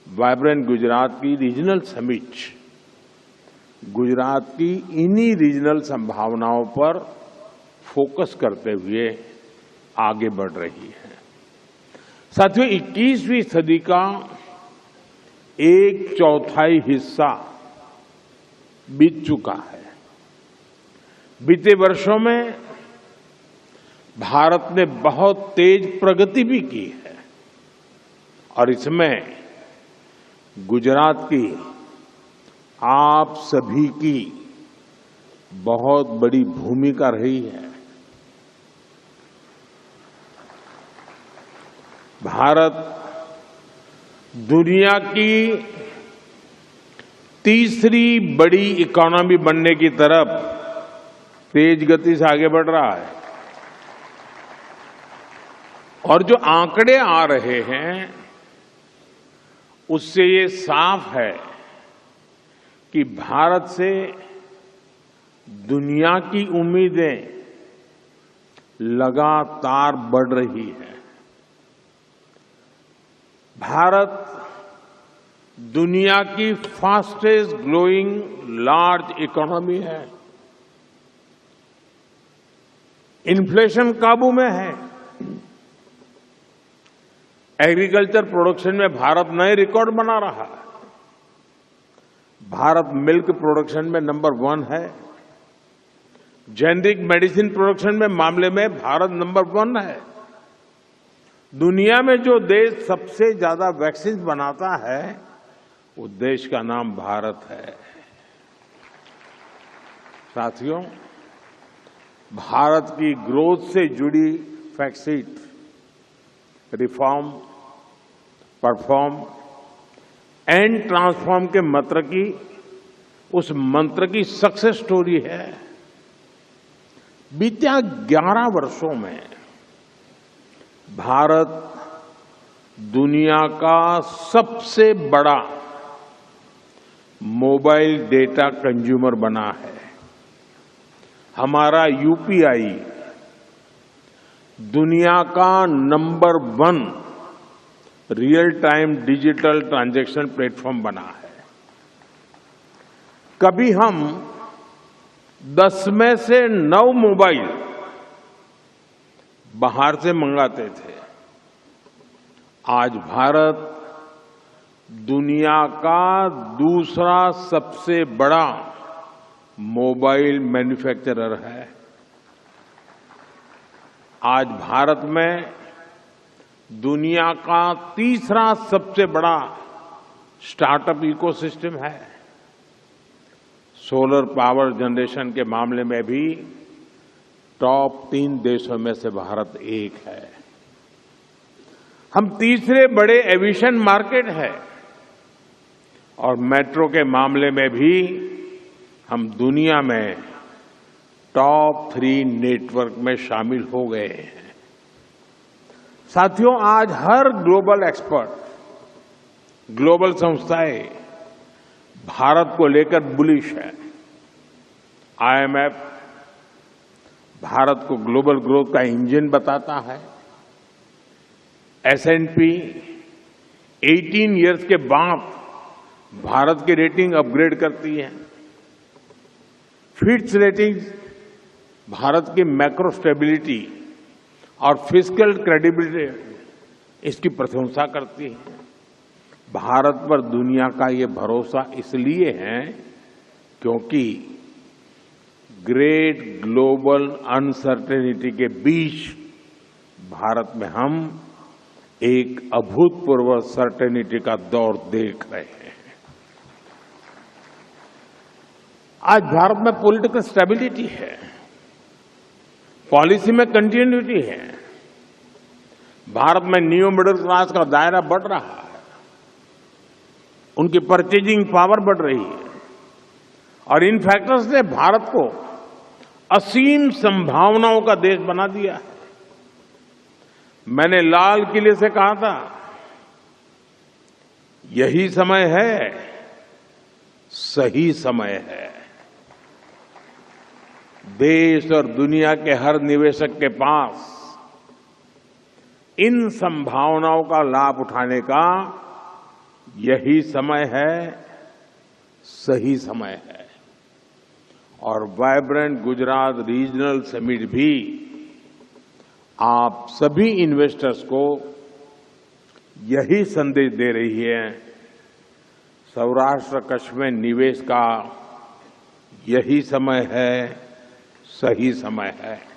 Vibrant Gujarat की regional summit Gujarat की इन्हीं रीजनल संभावनाओं पर फोकस करते हुए आगे बढ़ रही है। साथियों, 21वीं सदी का एक चौथाई हिस्सा बीत चुका है। बीते वर्षों में भारत ने बहुत तेज प्रगति भी की है और इसमें गुजरात की आप सभी की बहुत बड़ी भूमिका रही है। भारत दुनिया की तीसरी बड़ी इकोनॉमी बनने की तरफ तेज गति से आगे बढ़ रहा है और जो आंकड़े आ रहे हैं उससे ये साफ है कि भारत से दुनिया की उम्मीदें लगातार बढ़ रही है। भारत दुनिया की फास्टेस्ट ग्रोइंग लार्ज इकोनॉमी है। इन्फ्लेशन काबू में है। एग्रीकल्चर प्रोडक्शन में भारत नए रिकॉर्ड बना रहा है। भारत मिल्क प्रोडक्शन में नंबर 1 है। जेनेरिक मेडिसिन प्रोडक्शन में मामले में भारत नंबर 1 है। दुनिया में जो देश सबसे ज्यादा वैक्सीन बनाता है वो देश का नाम भारत है। साथियों, भारत की ग्रोथ से जुड़ी fact reform, perform and transform के उस मंत्र की सक्सेस स्टोरी है। बीते 11 वर्षों में भारत दुनिया का सबसे बड़ा मोबाइल डेटा कंज्यूमर बना है। हमारा यूपीआई दुनिया का number 1 real time digital transaction platform बना है। कभी हम 10 में से 9 मोबाइल बाहर से मंगाते थे। आज भारत दुनिया का दूसरा सबसे बड़ा मोबाइल मैन्युफैक्चरर है। आज भारत में दुनिया का तीसरा सबसे बड़ा स्टार्टअप इकोसिस्टम है। सोलर पावर जनरेशन के मामले में भी टॉप 3 देशों में से भारत एक है। हम तीसरे बड़े एविएशन मार्केट है और मेट्रो के मामले में भी हम दुनिया में टॉप 3 नेटवर्क में शामिल हो गए हैं। साथियों, आज हर ग्लोबल एक्सपर्ट, ग्लोबल संस्थाएं भारत को लेकर बुलिश है। IMF भारत को ग्लोबल ग्रोथ का इंजन बताता है। S&P 18 इयर्स के बाद भारत की रेटिंग अपग्रेड करती है। फिच रेटिंग भारत की मैक्रो स्टेबिलिटी और फिस्कल क्रेडिबिलिटी इसकी प्रशंसा करती है। भारत पर दुनिया का ये भरोसा इसलिए है क्योंकि ग्रेट ग्लोबल अनसर्टेनिटी के बीच भारत में हम एक अभूतपूर्व सर्टेनिटी का दौर देख रहे हैं। आज भारत में पॉलिटिकल स्टेबिलिटी है, पॉलिसी में कंटिन्यूटी है। भारत में न्यू मिडिल क्लास का दायरा बढ़ रहा है, उनकी परचेजिंग पावर बढ़ रही है और इन फैक्टर्स ने भारत को असीम संभावनाओं का देश बना दिया है। मैंने लाल किले से कहा था, यही समय है, सही समय है। देश और दुनिया के हर निवेशक के पास इन संभावनाओं का लाभ उठाने का यही समय है, सही समय है। और वाइब्रेंट गुजरात रीजनल समिट भी आप सभी इन्वेस्टर्स को यही संदेश दे रही है। सौराष्ट्र कच्छ में निवेश का यही समय है, सही समय है।